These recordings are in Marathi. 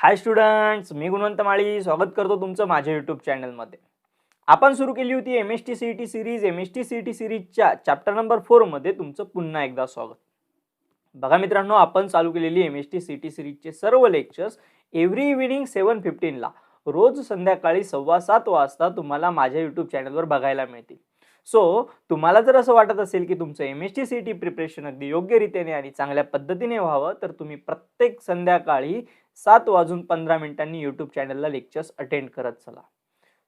हाय स्टुडंट्स, मी गुणवंत माळी स्वागत करतो तुमचं माझ्या यूट्यूब चॅनलमध्ये. आपण सुरू केली होती MST CET series. MST CET सिरीजच्या चॅप्टर नंबर 4 मध्ये तुमचं पुन्हा एकदा स्वागत. बघा मित्रांनो, आपण चालू केलेली एमएसटी सीईटी सिरीजचे सर्व लेक्चर्स एव्हरी इव्हिनिंग 7:15 ला रोज संध्याकाळी 7:15 वाजता तुम्हाला माझ्या यूट्यूब चॅनलवर बघायला मिळतील. सो तुम्हाला जर असं वाटत असेल की तुमचं एमएसटी सीईटी प्रिपरेशन अगदी योग्य रीतीने आणि चांगल्या पद्धतीने व्हावं, तर तुम्ही प्रत्येक संध्याकाळी 7:15 यूट्यूब चॅनलला लेक्चर्स अटेंड करत चला.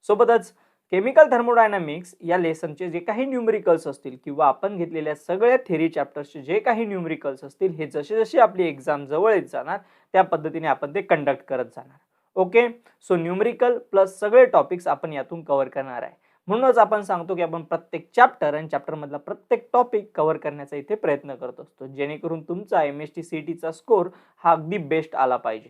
सोबतच केमिकल थर्मोडायनामिक्स या लेसनचे जे काही न्यूमरिकल्स असतील किंवा आपण घेतलेल्या सगळ्या थेरी चॅप्टर्सचे जे काही न्यूमरिकल्स असतील, हे जसे जसे आपली एक्झाम जवळ येत जाणार त्या पद्धतीने आपण ते कंडक्ट करत जाणार. ओके, सो न्यूमरिकल प्लस सगळे टॉपिक्स आपण यातून कव्हर करणार आहे. म्हणूनच आपण सांगतो की आपण प्रत्येक चॅप्टर आणि चॅप्टर मधला प्रत्येक टॉपिक कव्हर करण्याचा इथे प्रयत्न करत असतो, जेणेकरून तुमचा एमएसटी सीईटीचा स्कोर हा अगदी बेस्ट आला पाहिजे.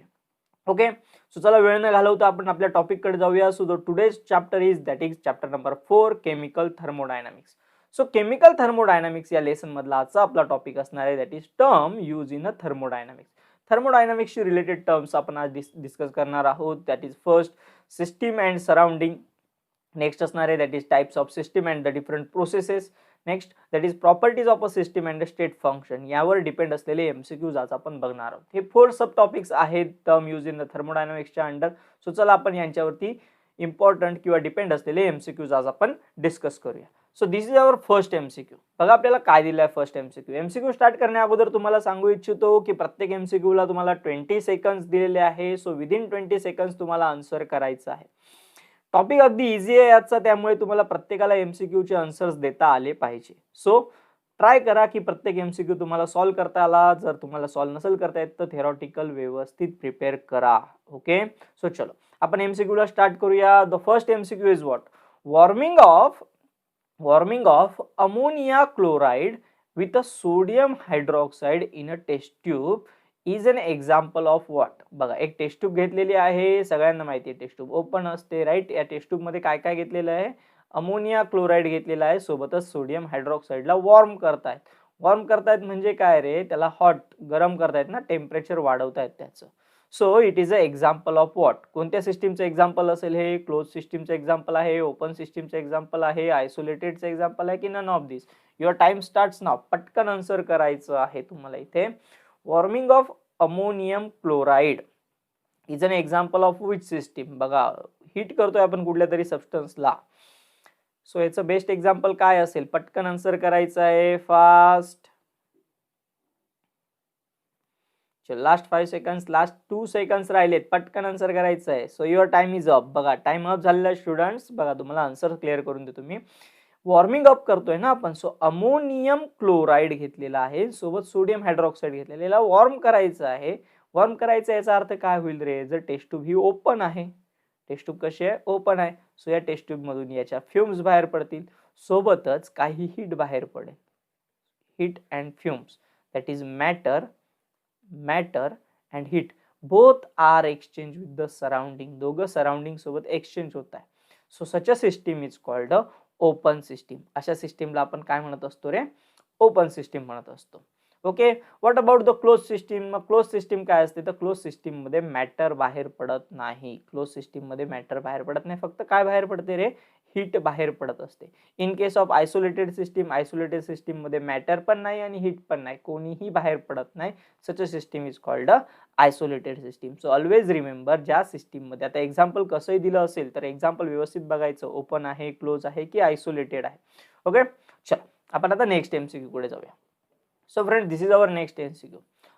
ओके, सो चला वेळ न घालवता आपण आपल्या टॉपिक कडे जाऊया. So the today's chapter is that is chapter number 4 chemical thermodynamics. So chemical thermodynamics या लेसन मधला आजचा आपला टॉपिक असणार आहे that is term use in a thermodynamics. थर्मोडायनामिक्सची रिलेटेड टर्म्स आपण आज डिस्कस करणार आहोत. That is first system and surrounding. Next असणार आहे that is types of system and the different processes. Next that is properties of a system and state function. यावर डिपेंड असलेले एमसीक्यूज आज आपण बघणार आहोत. हे 4 सब टॉपिक्स आहेत टर्म यूज इन द थर्मोडायनामिक्सच्या अंडर. सो चला आपण यांच्यावरती इम्पॉर्टंट किंवा डिपेंड असलेले एमसीक्यूज आज आपण डिस्कस करूया. So this is our first MCQ. बघा आपल्याला काय दिलं आहे फर्स्ट एमसीक्यू. एमसीक्यू स्टार्ट करण्या अगोदर तुम्हाला सांगू इच्छितो की प्रत्येक एमसीक्यूला तुम्हाला 20 सेकंड्स दिलेले आहे. सो विदिन 20 सेकंड्स तुम्हाला आन्सर करायचं आहे. टॉपिक अगदी इझी आहे याचा, त्यामुळे तुम्हाला प्रत्येकाला एमसीक्यूचे आन्सर्स देता आले पाहिजे. सो ट्राय करा की प्रत्येक एमसीक्यू तुम्हाला सॉल्व्ह करता आला. जर तुम्हाला सॉल्व्ह नसेल करता येत तर थेरॉटिकल व्यवस्थित प्रिपेअर करा. ओके, सो चलो आपण एमसीक्यूला स्टार्ट करूया. The first MCQ is what? Warming of ammonia chloride with a sodium hydroxide in a test tube is an example of what? बघा, एक टेस्ट ट्यूब घेतलेली आहे. सगळ्यांना माहिती आहे टेस्ट ट्यूब ओपन असते, राईट? या टेस्ट ट्यूब मध्ये काय काय घेतलेलं आहे? अमोनिया क्लोराइड घेतलेला आहे, सोबतच सोडियम हायड्रॉक्साइडला वॉर्म करतायत. वॉर्म करतायत म्हणजे काय रे? त्याला हॉट, गरम करतायत ना, टेम्परेचर वाढवतायत त्याचं. So it is a example of what? कोणत्या सिस्टीमचं एक्झाम्पल असेल हे? क्लोज सिस्टीमचं एक्झाम्पल आहे, ओपन सिस्टीमचं एक्झाम्पल आहे, आयसोलेटेडचं एक्झाम्पल आहे की none of this? Your time starts now. पटकन आन्सर करायचं आहे तुम्हाला इथे. Warming of ammonium chloride is an example of which system? बघा, हीट करतोय आपण कुठल्या तरी सबस्टन्सला. सो याचं बेस्ट एक्झाम्पल काय असेल? पटकन आन्सर करायचं आहे, fast. Last 5 seconds, last 2 seconds राहिलेत, पटकन आन्सर करायचं आहे. So your time is up. बघा, टाइम अप झालेला स्टुडंट्स. बघा, तुम्हाला आन्सर क्लिअर करून देतो मी. वॉर्मिंग अप करतोय ना आपण, सो अमोनियम क्लोराइड घेतलेला आहे, सोबत सोडियम हायड्रॉक्साइड घेतलेला, वॉर्म करायचं आहे. वॉर्म करायचं याचा अर्थ काय होईल रे? जर टेस्ट ट्यूब ही ओपन आहे, टेस्ट ट्यूब कशी आहे? ओपन आहे. सो या टेस्ट ट्यूब मधून याच्या फ्युम्स बाहेर पडतील, सोबतच काही हीट बाहेर पडेल. Heat and fumes, that is matter and heat both are exchange with the surrounding. दोघं सराउंडिंग सोबत एक्सचेंज होत आहे. So such a system is called a open system. अशा सिस्टीमला आपण काय म्हणत असतो रे? ओपन सिस्टीम म्हणत असतो. Okay, what about the close system? मग क्लोज सिस्टीम काय असते? तर क्लोज सिस्टीम मध्ये मॅटर बाहेर पडत नाही. क्लोज सिस्टीम मध्ये मॅटर बाहेर पडत नाही, फक्त काय बाहेर पडते रे? हीट बाहेर पडत असते. In case of isolated system मध्ये मॅटर पण नाही आणि हीट पण नाही, कोणीही बाहेर पडत नाही. Such a system is called a isolated system. So always remember, ज्या सिस्टीम मध्ये आता एक्झाम्पल कसंही दिलं असेल तर एक्झाम्पल व्यवस्थित बघायचं, ओपन आहे, क्लोज आहे की आयसोलेटेड आहे. ओके, चला आपण आता नेक्स्ट एमसीक्यू कडे जाऊया. So friends, this is our next MCQ.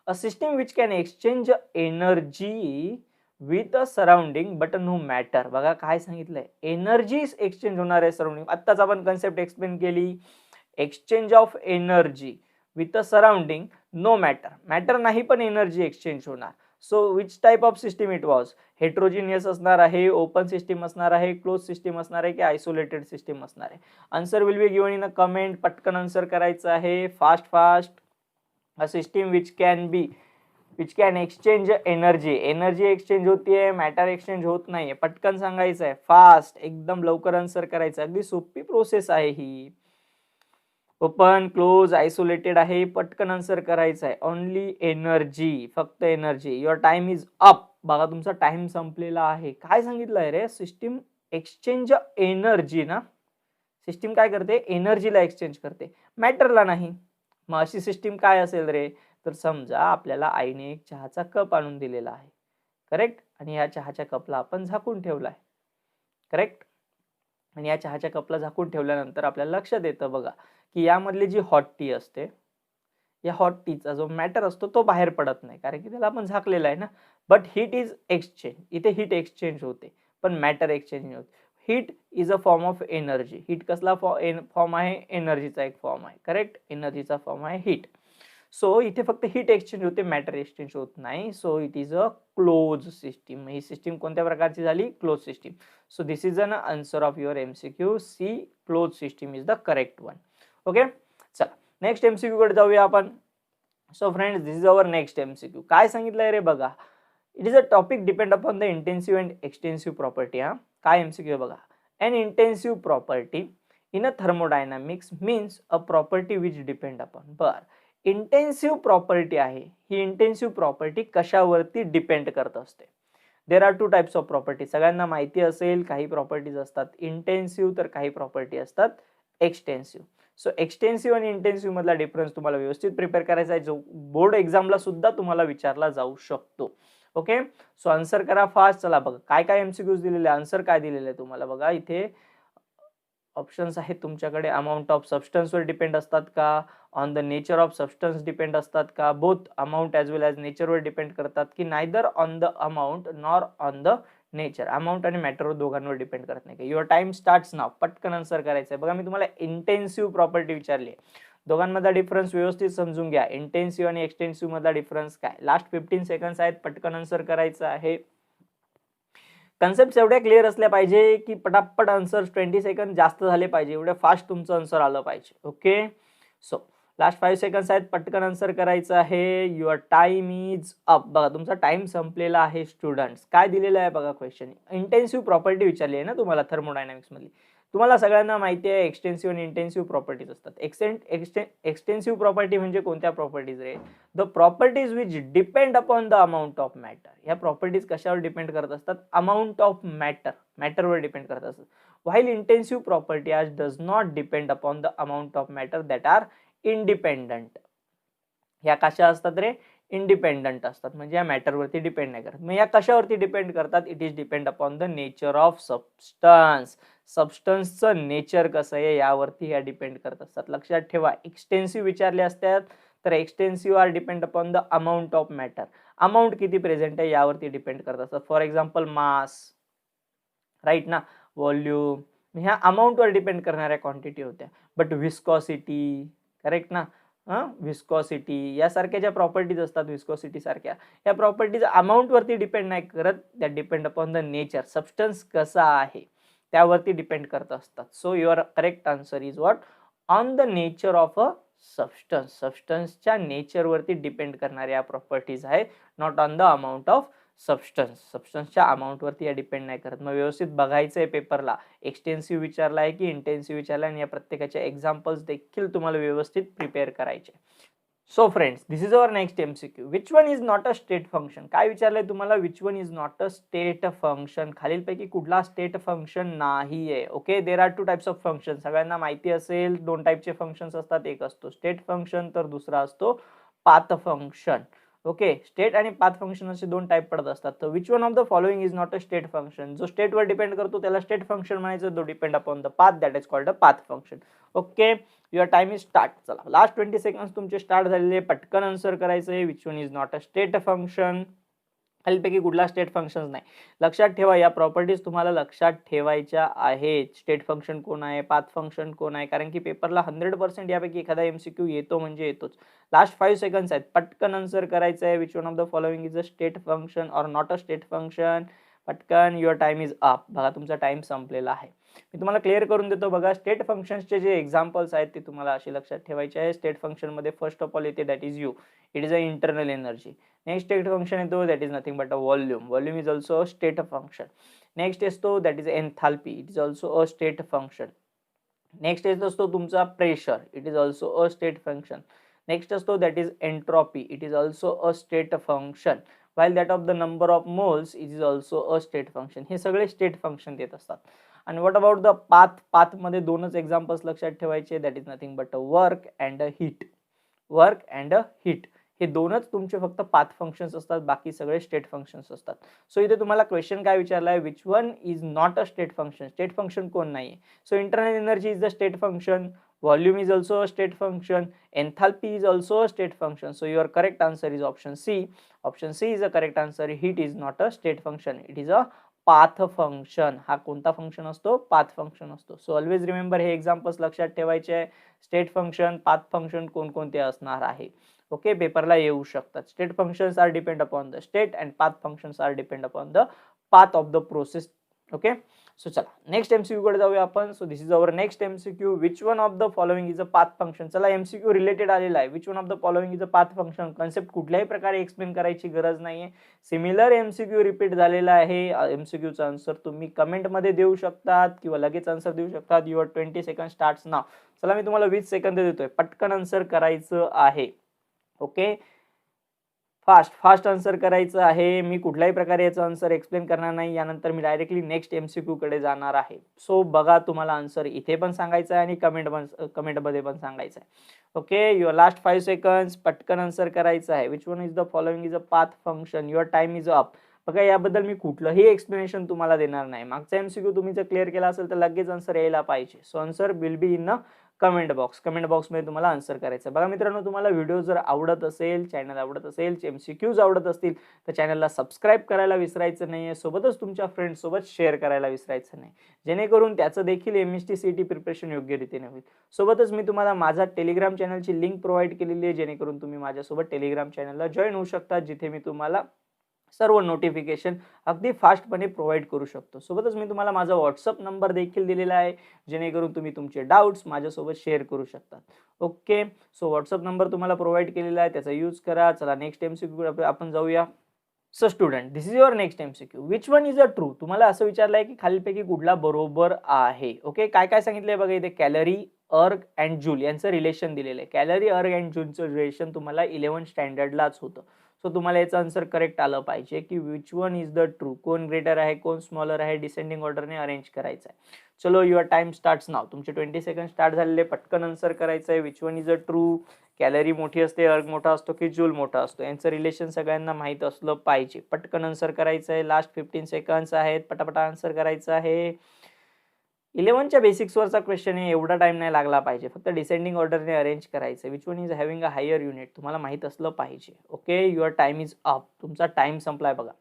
A system which can exchange energy with a surrounding but no matter. बघा काय सांगितलंय? एनर्जी एक्सचेंज होणार आहे सराउंडिंग. आत्ताच आपण कन्सेप्ट एक्सप्लेन केली. Exchange of energy with a surrounding, no matter. Matter नाही पण एनर्जी एक्सचेंज होणार. So which type of system it was? Heterogeneous असणार आहे, ओपन सिस्टीम असणार आहे, क्लोज सिस्टीम असणार आहे की आयसोलेटेड सिस्टीम असणार आहे? Answer will be given in a comment. पटकन आन्सर करायचं आहे, fast. A system which can exchange energy. Energy exchange होतीये, मॅटर एक्सचेंज होत नाहीये. पटकन सांगायचं आहे, फास्ट, एकदम लवकर आन्सर करायचं. अगदी सोपी प्रोसेस आहे ही. ओपन, क्लोज, आयसोलेटेड आहे, पटकन आन्सर करायचं आहे. ओनली एनर्जी, फक्त energy. Your time is up. बघा तुमचा टाइम संपलेला आहे. काय सांगितलं आहे रे, सिस्टीम एक्सचेंज एनर्जी ना, सिस्टीम काय करते, एनर्जीला एक्सचेंज करते, मॅटरला नाही. मग अशी सिस्टीम काय असेल रे, तर समजा आपल्याला आईने एक चहाचा कप आणून दिलेला आहे, करेक्ट, आणि या चहाच्या कपला आपण झाकून ठेवलाय, करेक्ट, आणि या चहाच्या कपला झाकून ठेवल्यानंतर आपल्याला लक्षात येतं बघा की यामधली जी हॉट टी असते, या हॉट टीचा जो मॅटर असतो तो बाहेर पडत नाही, कारण की त्याला आपण झाकलेला आहे ना. बट हीट इज एक्सचेंज, इथे हीट एक्सचेंज होते पण मॅटर एक्सचेंज नाही होत. Heat is a form of energy. Heat कसला फॉर्म आहे, एनर्जीचा एक फॉर्म आहे, करेक्ट, एनर्जीचा फॉर्म आहे हीट. सो इथे फक्त हीट एक्सचेंज होते, मॅटर एक्सचेंज होत नाही. So it is a close system. ही सिस्टीम कोणत्या प्रकारची झाली, close system. So this is an answer of your MCQ. C, close system is the correct one. Okay, चला नेक्स्ट एमसीक्यू कडे जाऊया आपण. So friends, this is our next MCQ. काय सांगितलंय रे बघा, it is a topic depend upon the intensive and extensive property. हा काय एमसीक्यू आहे बघा. An intensive property in a thermodynamics means a property which depend upon. बर, इंटेन्सिव्ह प्रॉपर्टी आहे, ही इंटेन्सिव्ह प्रॉपर्टी कशावरती डिपेंड करत असते. There are two types of property. सगळ्यांना माहिती असेल, काही प्रॉपर्टीज असतात इंटेन्सिव्ह तर काही प्रॉपर्टी असतात एक्सटेन्सिव्ह. सो एक्सटेन्सिव्ह आणि इंटेन्सिव्ह मधला डिफरन्स तुम्हाला व्यवस्थित प्रिपेअर करायचा आहे, जो बोर्ड एक्झामला सुद्धा तुम्हाला विचारला जाऊ शकतो. ओके, सो आन्सर करा फास्ट. चला बघा काय काय एमसीक्यूज दिलेले, आन्सर काय दिलेले आहे तुम्हाला बघा. इथे ऑप्शन्स आहेत तुमच्याकडे. अमाऊंट ऑफ सबस्टन्सवर डिपेंड असतात का, on the nature of substance depend असतात का, बोथ अमाऊंट ॲज वेल ॲज नेचरवर डिपेंड करतात की neither on the amount nor on the nature. Amount आणि मॅटरवर दोघांवर डिपेंड करत नाही का. Your time starts now. पटकन आन्सर करायचं आहे बघा. मी तुम्हाला इंटेन्सिव्ह प्रॉपर्टी विचारली आहे, दोघांमधला डिफरन्स व्यवस्थित समजून घ्या. इंटेन्सिव्ह आणि एक्सटेन्सिव्ह मधला डिफरन्स काय. लास्ट 15 सेकंड्स आहेत, पटकन आन्सर करायचं आहे. कन्सेप्ट एवढ्या क्लिअर असल्या पाहिजे की पटापट आन्सर 20 सेकंड जास्त झाले पाहिजे, एवढ्या फास्ट तुमचं आन्सर आलं पाहिजे. ओके, सो लास्ट 5 सेकंड्स आहेत, पटकन आन्सर करायचं आहे. Your time is up. बघा तुमचा टाइम संपलेला आहे स्टुडंट्स. काय दिलेलं आहे बघा क्वेश्चन. इंटेन्सिव्ह प्रॉपर्टी विचारली आहे ना तुम्हाला थर्मोडायनामिक्स मधली. तुम्हाला सगळ्यांना माहिती आहे एक्सटेन्सिव्ह आणि इंटेन्सिव्ह प्रॉपर्टीज असतात. एक्सटेन्सिव्ह प्रॉपर्टी म्हणजे कोणत्या प्रॉपर्टीज रे, the properties which depend upon the amount of matter. ह्या प्रॉपर्टीज कशावर डिपेंड करत असतात, अमाऊंट ऑफ मॅटर, मॅटरवर डिपेंड करत असतात. While intensive property as does not depend upon the amount of matter that are independent. ह्या कशा असतात रे, इंडिपेंडंट असतात, म्हणजे या मॅटरवरती डिपेंड नाही करत. मग या कशावरती डिपेंड करतात, it is depend upon the nature of substance. सबस्टन्सचं नेचर कसं आहे यावरती ह्या डिपेंड करत असतात. लक्षात ठेवा, एक्सटेन्सिव्ह विचारले असतात तर extensive are depend upon the amount of matter. Amount किती प्रेझेंट आहे यावरती डिपेंड करत असतात. फॉर एक्झाम्पल मास, राईट ना, व्हॉल्यूम, ह्या अमाऊंटवर डिपेंड करणाऱ्या क्वांटिटी होत्या. बट विस्कॉसिटी, करेक्ट ना, विस्कॉसिटी यासारख्या ज्या प्रॉपर्टीज असतात, विस्कॉसिटी सारख्या या प्रॉपर्टीज अमाऊंटवरती डिपेंड नाही करत, त्या depend upon the nature, substance कसा आहे त्यावरती डिपेंड करत असतात. So your correct answer is what, on the nature of a substance. सबस्टन्सच्या नेचरवरती डिपेंड करणाऱ्या प्रॉपर्टीज आहेत, not on the amount of substance. सबस्टन्सच्या अमाऊंटवरती या डिपेंड नाही करत. मग व्यवस्थित बघायचं आहे पेपरला, एक्सटेन्सिव्ह विचारला आहे की इंटेन्सिव्ह विचारला आहे, आणि या प्रत्येकाच्या एक्झाम्पल्स देखील तुम्हाला व्यवस्थित प्रिपेअर करायचे. So friends, this is our next MCQ. Which one is not a state function. काय विचारलंय तुम्हाला, which one is not a state function. खालीलपैकी कुठला स्टेट फंक्शन नाही आहे. Okay, there are two types of function. सगळ्यांना माहिती असेल, दोन टाइपचे फंक्शन्स असतात, एक असतो स्टेट फंक्शन तर दुसरा असतो पाथ फंक्शन. ओके, स्टेट आणि पाथ फंक्शन असे दोन टाइप पडत असतात. तर which one of the following is not a state function. जो स्टेटवर डिपेंड करतो त्याला स्टेट फंक्शन म्हणायचं, जो depend upon the path that is called a path function. Okay, your time is start. चला लास्ट 20 सेकंड्स तुमचे स्टार्ट झालेले, पटकन आन्सर करायचं आहे. Which one is not a state function. खालीलपैकी कुठला स्टेट फंक्शन नाही. लक्षात ठेवा, या प्रॉपर्टीज तुम्हाला लक्षात ठेवायच्या आहेत. स्टेट फंक्शन कोण आहे, पाथ फंक्शन कोण आहे, कारण की पेपरला 100% यापैकी एखादा एमसीक्यू येतो म्हणजे येतोच. लास्ट 5 सेकंड्स आहेत, पटकन आन्सर करायचं आहे. Which one of the following is a state function or not a state function. पटकन, युअर टाइम इज अप. बघा तुमचा टाइम संपलेला आहे. मी तुम्हाला क्लिअर करून देतो बघा. स्टेट फंक्शन्सचे जे एक्झाम्पल्स आहेत ते तुम्हाला असे लक्षात ठेवायचे आहे. स्टेट फंक्शन मध्ये फर्स्ट ऑफ ऑल येते that is U, it is a internal energy. Next state function येतो that is nothing but a volume. Volume is also a state function. Next असतो that is enthalpy, it is also a state function. Next येत असतो तुमचा pressure, it is also a state function. Next असतो that is entropy, it is also a state function. while that of the number of moles is also a state function. हे सगळे स्टेट फंक्शन देत असतात. आणि व्हॉट अबाउट द पाथ मध्ये दोनच एक्झाम्पल्स लक्षात ठेवायचे, that is nothing but work and heat. Work and heat हे दोनच तुमचे फक्त पाथ फंक्शन्स असतात, बाकी सगळे स्टेट फंक्शन्स असतात. सो इथे तुम्हाला क्वेश्चन काय विचारलाय, which one is not a state function. State function कोण नाहीये. So internal energy is the state function, volume is also a state function, enthalpy is also a state function. So your correct answer is option C. Option C is the correct answer. Heat is not a state function, it is a path function. हा कोणता फंक्शन असतो, पाथ फंक्शन असतो. सो ऑलवेज रिमेंबर हे एक्झाम्पल्स लक्षात ठेवायचे आहे. स्टेट फंक्शन, पाथ फंक्शन कोणकोणते असणार आहे. ओके, पेपरला येऊ शकतात. State functions are depend upon the state and path functions are depend upon the path of the process. Okay, so चला नेक्स्ट एमसीक्यू कडे जाऊया आपण. So this is our next MCQ. Which one of the following is a path function. चला एमसीक्यू रिलेटेड आलेला आहे. Which one of the following is a path function. Concept कुठल्याही प्रकारे एक्सप्लेन करायची गरज नाहीये. सिमिलर एमसीक्यू रिपीट झालेला आहे. एमसीक्यूचा आन्सर तुम्ही कमेंट मध्ये देऊ शकतात किंवा लगेच आन्सर देऊ शकतात. युअर 20 सेकंड स्टार्ट्स नाव. चला मी तुम्हाला 20 सेकंद देतोय, पटकन आन्सर करायचं आहे. ओके, फास्ट आन्सर करायचं आहे. मी कुठल्याही प्रकारे याचं आन्सर एक्सप्लेन करणार नाही. यानंतर मी डायरेक्टली नेक्स्ट एमसीक्यू कडे जाणार आहे. सो बघा, तुम्हाला आन्सर इथे पण सांगायचं आहे आणि कमेंटमध्ये पण सांगायचं आहे. ओके, युअर लास्ट 5 सेकंड्स, पटकन आन्सर करायचं आहे. Which one is the following is a path function. Your time is up. बघा, याबद्दल मी कुठलंही एक्सप्लेनेशन तुम्हाला देणार नाही. मागचा एमसीक्यू तुम्ही जर क्लिअर केला असेल तर लगेच आन्सर यायला पाहिजे. So answer will be in comment बॉक्समध्ये तुम्हाला आन्सर करायचं. बघा मित्रांनो, तुम्हाला व्हिडिओ जर आवडत असेल, चॅनल आवडत असेल, एमसीक्यूज आवडत असतील तर चॅनलला सबस्क्राईब करायला विसरायचं नाही. सोबतच तुमच्या फ्रेंड्स सोबत शेअर करायला विसरायचं नाही, जेणेकरून त्याचं देखील एमएसटी सीईटी प्रिपरेशन योग्य रीतीने होईल. सोबतच मी तुम्हाला माझा टेलिग्राम चॅनलची लिंक प्रोव्हाइड केलेली आहे, जेणेकरून तुम्ही माझ्यासोबत टेलिग्राम चॅनलला जॉईन होऊ शकता, जिथे मी तुम्हाला सर्व नोटिफिकेशन अगदी फास्टपणे प्रोव्हाइड करू शकतो. सोबतच मी तुम्हाला माझा व्हॉट्सअप नंबर देखील दिलेला आहे, जेणेकरून तुम्ही तुमचे डाऊट्स माझ्यासोबत शेअर करू शकता. ओके, सो व्हॉट्सअप नंबर तुम्हाला प्रोव्हाइड केलेला आहे, त्याचा यूज करा. चला नेक्स्ट एमसीक्यू आपण जाऊया. So student, this is your next MCQ. Which one is a true. तुम्हाला असं विचारलंय की खालीलपैकी कुठला बरोबर आहे. ओके, काय काय सांगितलंय बघा इथे. कॅलरी, अर्ग अँड जूल यांचं रिलेशन दिलेलं आहे. कॅलरी, अर्ग अँड जूलचं रिलेशन तुम्हाला 11th स्टँडर्डलाच होतं. सो तुम्हाला याचं आन्सर करेक्ट आलं पाहिजे की which one is the true. कोण ग्रेटर आहे, कोण स्मॉलर आहे, डिसेंडिंग ऑर्डरने अरेंज करायचं आहे. चलो, युअर टाइम स्टार्ट्स नाव. तुमचे 20 सेकंड स्टार्ट झालेले, पटकन आन्सर करायचं आहे. Which one is a true. Calorie मोठी असते, अर्ग मोठा असतो की जूल मोठा असतो, यांचं रिलेशन सगळ्यांना माहित असलं पाहिजे. पटकन आन्सर करायचं आहे. लास्ट 15 सेकंड्स आहेत, पटापटा आन्सर करायचं आहे. 11च्या बेसिक्सवरचा क्वेश्चन आहे, एवढा टाइम नाही लागला पाहिजे. फक्त डिसेंडिंग ऑर्डरने अरेंज करायचं. Which one is having a higher unit तुम्हाला माहित असलं पाहिजे. Okay, your time is up. तुमचा टाइम संपलाय. बघा,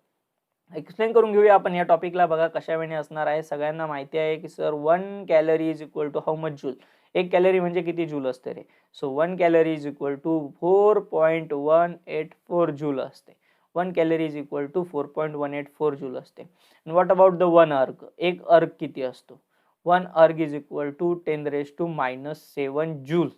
एक्सप्लेन करून घेऊया आपण या टॉपिकला. बघा कशा वेळेने असणार आहे. सगळ्यांना माहिती आहे की sir 1 calorie is equal to how much joule. 1 calorie म्हणजे किती जूल असते रे. So 1 calorie is equal to 4.184 joule असते. 1 calorie is equal to 4.184 joule असते. What about the 1 erg. एक अर्ग किती असतो. 1 erg is equal to 10⁻⁻7 joule.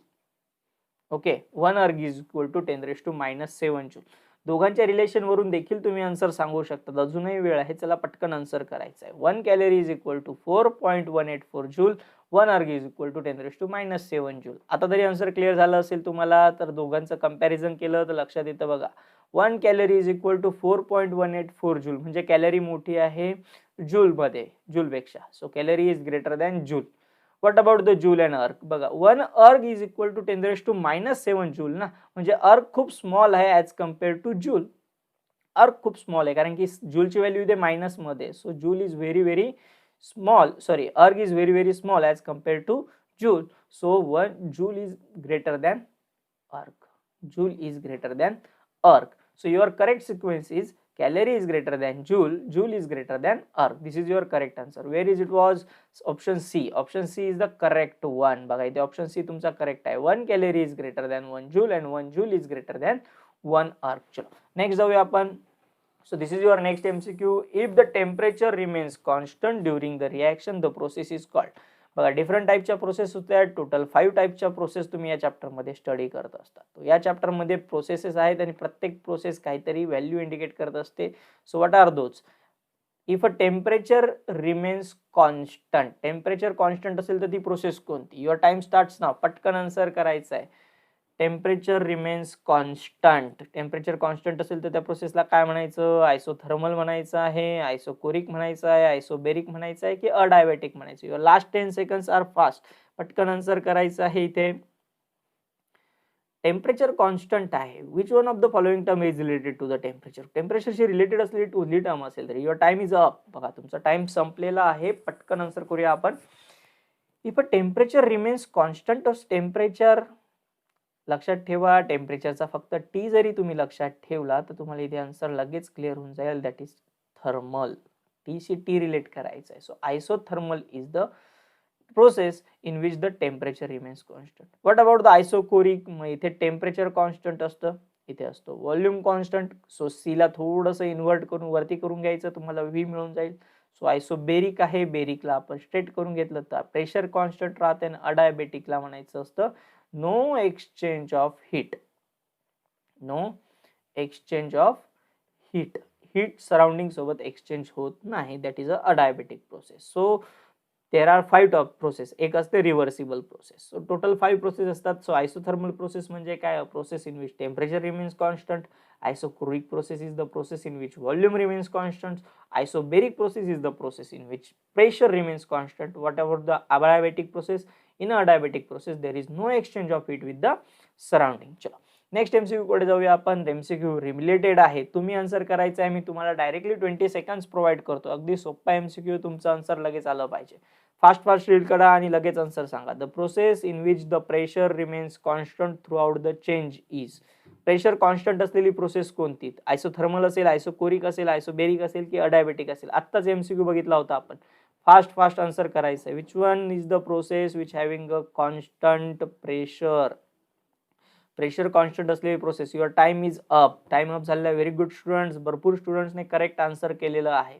Okay, 1 erg is equal to 10⁻⁻7 joule. दोघांच्या रिलेशन वरून देखील तुम्ही आन्सर सांगू शकता. अजूनही वेळ आहे, चला पटकन आन्सर करायचं आहे. 1 calorie is equal to 4.184 joule. 1 erg is equal to 10⁻⁻7 joule. आता तरी आन्सर क्लिअर झालं असेल तुम्हाला. तर दोघांचं कंपॅरिझन केलं तर लक्षात येतं. बघा, 1 calorie is equal to 4.184 joule म्हणजे कॅलरी मोठी आहे जूलमध्ये, जूलपेक्षा. So calorie is greater than joule. What about the joule and erg. बघा, 1 erg is equal to 10⁻⁻7 joule ना, म्हणजे अर्ग खूप स्मॉल आहे ॲज कम्पेअर टू जूल. अर्ग खूप स्मॉल आहे कारण की जूलची व्हॅल्यू इथे मायनस मध्ये. So joule is very small, sorry, erg is very small as compare to joule. So 1 joule is greater than erg. Joule is greater than erg. So your correct sequence is calorie is greater than joule, joule is greater than erg. This is your correct answer. Where is it was? Option C. Option C is the correct one. बघा इथे option C तुमचा correct आहे. 1 calorie is greater than 1 joule and 1 joule is greater than 1 erg. चलो next जाऊया आपण. So this is your next MCQ. If the temperature remains constant during the reaction, the process is called. बघा, डिफरंट टाईपच्या प्रोसेस होत्या. टोटल 5 टाईपच्या प्रोसेस तुम्ही या चॅप्टरमध्ये स्टडी करत असता. या चॅप्टरमध्ये प्रोसेसेस आहेत आणि प्रत्येक प्रोसेस काहीतरी व्हॅल्यू इंडिकेट करत असते. So what are those. If a temperature remains constant. Temperature constant असेल तर ती प्रोसेस कोणती. Your time starts now. पटकन आन्सर करायचं आहे. Temperature remains constant. Temperature constant असेल तर त्या प्रोसेसला काय म्हणायचं? आयसोथर्मल म्हणायचं आहे, आयसोकोरिक म्हणायचं आहे, आयसोबेरिक म्हणायचं आहे की अडायबॅटिक म्हणायचं. Your last 10 seconds are fast. पटकन आन्सर करायचं आहे इथे. टेम्परेचर कॉन्स्टंट आहे. Which one of the following term is related to the temperature? टेम्परेचरशी रिलेटेड असलेली कोणती टर्म असेल तर युअर टाइम इज अप. बघा तुमचा टाइम संपलेला आहे. पटकन आन्सर करूया आपण. If a temperature remains constant of temperature, लक्षात ठेवा टेम्परेचरचा फक्त टी जरी तुम्ही लक्षात ठेवला तर तुम्हाला इथे आन्सर लगेच क्लिअर होऊन जाईल. That is thermal. T C T relate करायचं आहे. So isothermal is the process in which the temperature remains constant. What about the isochoric? मग इथे टेम्परेचर कॉन्स्टंट असतं, इथे असतो व्हॉल्यूम कॉन्स्टंट. सो सी ला थोडंसं इन्व्हर्ट करून वरती करून घ्यायचं, तुम्हाला व्ही मिळून जाईल. सो आयसोबेरिक आहे, बेरिकला आपण स्ट्रेट करून घेतलं तर प्रेशर कॉन्स्टंट राहते. आणि अडायबेटिकला म्हणायचं असतं no exchange of heat. No exchange of heat. Heat surrounding सोबत एक्सचेंज होत नाही. That is a adiabatic process. So there are 5 top process. एक असते reversible process. So total 5 process असतात. सो आयसोथर्मल प्रोसेस म्हणजे काय? Process in which temperature remains constant. Isochoric process is the process in which volume remains constant. Isobaric process is the process in which pressure remains constant. Whatever the adiabatic process, in a adiabatic process there is no exchange of heat with the surrounding. चला नेक्स्ट एमसीक्यू कडे जाऊया आपण. एमसीक्यू रिलेटेड आहे, तुम्ही आन्सर करायचं आहे. मी तुम्हाला डायरेक्टली 20 सेकंड्स प्रोव्हाइड करतो. अगदी सोपा एमसीक्यू, तुमचं आन्सर लगेच आलं पाहिजे. फास्ट रीड करा आणि लगेच आन्सर सांगा. The process in which the pressure remains constant through out the change is. Pressure constant असलेली प्रोसेस कोणती? आयसोथर्मल असेल, आयसोकोरिक असेल, आयसोबेरिक असेल की अडायबेटिक असेल? आत्ताच एमसीक्यू बघितला होता आपण. फास्ट आन्सर करायचं आहे. Which one is the process which having a constant pressure? Pressure constant असलेली process. Your time is up. Time up झालेला. Very good students. भरपूर स्टुडंट्सने करेक्ट आन्सर केलेलं आहे.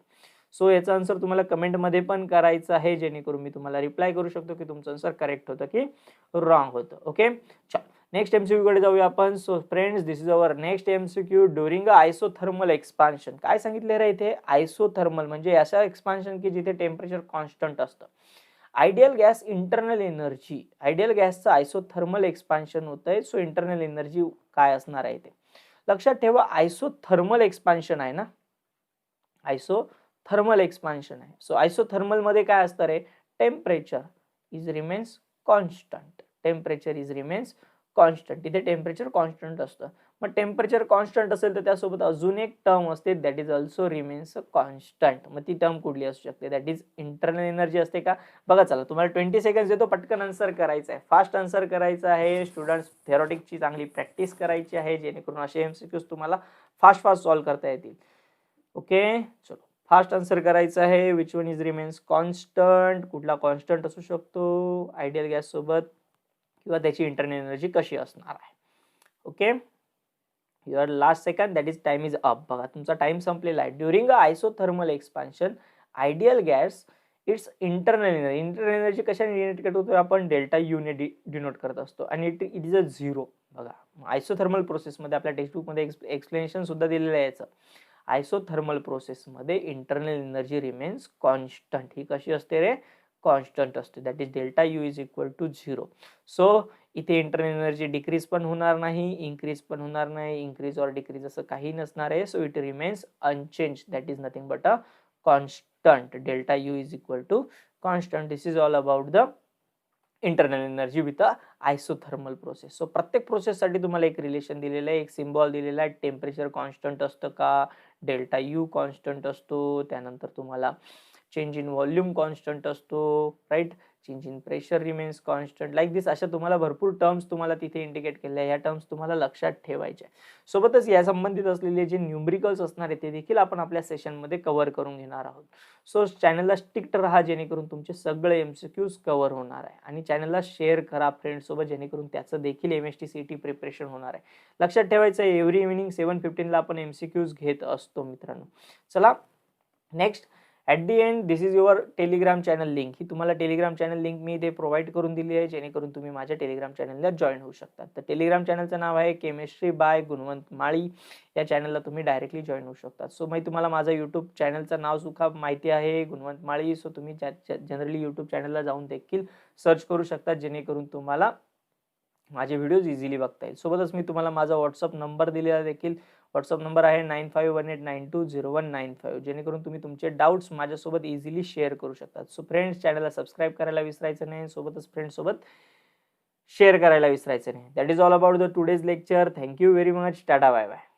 सो याचा आन्सर तुम्हाला कमेंटमध्ये पण करायचं आहे, जेणेकरून मी तुम्हाला रिप्लाय करू शकतो की तुमचं आन्सर करेक्ट होतं की रॉंग होतं. ओके, चल नेक्स्ट एमसीक्यू कडे जाऊया आपण. So friends, this is our next MCQ. During a isothermal expansion. काय सांगितले रे इथे? आयसोथर्मल म्हणजे अशा एक्सपान्शन की जिथे टेम्परेचर कॉन्स्टंट असतं. Ideal gas internal energy. Ideal गॅसचं आयसोथर्मल एक्सपान्शन होतंय. सो इंटरनल एनर्जी काय असणार आहे ते लक्षात ठेवा. आयसोथर्मल एक्सपान्शन आहे ना, आयसोथर्मल एक्सपान्शन आहे. सो आयसोथर्मल मध्ये काय असतं रे? Temperature is remains constant. Temperature is remains constant. इथे टेम्परेचर कॉन्स्टंट असतं. मग टेम्परेचर कॉन्स्टंट असेल तर त्यासोबत अजून एक टर्म असते, that is also remains constant. मग ती टर्म कुठली असू शकते? दॅट इज इंटरनल एनर्जी असते का? बघा चला, तुम्हाला 20 सेकंड्स देतो, पटकन आन्सर करायचं आहे. फास्ट आन्सर करायचं आहे. स्टुडंट्स, थेरॉटिकची चांगली प्रॅक्टिस करायची आहे, जेणेकरून असे एमसीक्यूज तुम्हाला फास्ट सॉल्व्ह करता येतील. ओके, चलो फास्ट आन्सर करायचं आहे. Which one is remains constant? कुठला कॉन्स्टंट असू शकतो आयडियल गॅस सोबत, किंवा त्याची इंटरनल एनर्जी कशी असणार आहे? Okay, your last second, that is time is up. बघा तुमचा टाइम संपलेला आहे. During a isothermal expansion ideal gas it's internal energy. Internal energy कशाने डिनोट करतो? आपण डेल्टा यू ने डिनोट करत असतो. आणि इट इज अ झिरो. बघा आयसोथर्मल प्रोसेसमध्ये आपल्या टेक्स्टबुक मध्ये एक्सप्लेनेशन सुद्धा दिलेलं आहे याचं. आयसोथर्मल प्रोसेसमध्ये इंटरनल एनर्जी रिमेन्स कॉन्स्टंट. ही कशी असते रे? कॉन्स्टंट असते. That is delta U is equal to 0. So इथे इंटरनल एनर्जी डिक्रीज पण होणार नाही, इन्क्रीज पण होणार नाही. इन्क्रीज और डिक्रीज असं काही नसणार आहे. So it remains unchange. That is nothing but a constant. Delta U is equal to constant. This is all about the internal energy with a isothermal process. So प्रत्येक प्रोसेससाठी तुम्हाला एक रिलेशन दिलेलं आहे, एक सिम्बॉल दिलेला आहे. टेम्परेचर कॉन्स्टंट असतं का? डेल्टा यू कॉन्स्टंट असतो. त्यानंतर तुम्हाला चेंज इन व्हॉल्यूम कॉन्स्टंट असतो, राईट. Change in pressure remains constant. Like this अशा तुम्हाला भरपूर टर्म्स तुम्हाला तिथे इंडिकेट केल्या. या टर्म्स तुम्हाला लक्षात ठेवायच्या. सोबतच या संबंधित असलेले जे न्यूमरिकल्स असणार आहे ते देखील आपण आपल्या सेशनमध्ये कव्हर करून घेणार आहोत. सो चॅनलला स्टिक्ट राहा, जेणेकरून तुमचे सगळे एमसीक्यूज कव्हर होणार आहे. आणि चॅनलला शेअर करा फ्रेंड्स सोबत, जेणेकरून त्याचं देखील एमएसटी सीईटी प्रिपरेशन होणार आहे. लक्षात ठेवायचं आहे, एव्हरी इव्हिनिंग 7:15 ला आपण एमसीक्यूज घेत असतो मित्रांनो. चला next, at the end this is your Telegram channel link. ही तुम्हाला टेलिग्राम चॅनल लिंक मी इथे प्रोव्हाइड करून दिली आहे, जेणेकरून तुम्ही माझ्या टेलिग्राम चॅनलला जॉईन होऊ शकता. तर टेलिग्राम चॅनलचं नाव आहे केमिस्ट्री बाय गुणवंत माळी. या चॅनलला तुम्ही डायरेक्टली जॉईन होऊ शकता. सो मी तुम्हाला माझं यूट्यूब चॅनलचं नाव सुद्धा माहिती आहे, गुणवंत माळी. सो तुम्ही जनरली यूट्यूब चॅनलला जाऊन देखील सर्च करू शकता, जेणेकरून तुम्हाला माझे व्हिडिओज इझिली बघता येईल. सोबतच मी तुम्हाला माझा व्हॉट्सअप नंबर दिलेला देखील. व्हॉट्सअप नंबर आहे 9518920195, जेणेकरून तुम्ही तुमचे डाऊट्स माझ्यासोबत इझिली शेअर करू शकता. सो फ्रेंड्स, चॅनलला सबस्क्राईब करायला विसरायचं नाही, सोबतच फ्रेंड्ससोबत शेअर करायला विसरायचं नाही. That is all about the today's lecture. Thank you very much. Tata, bye bye.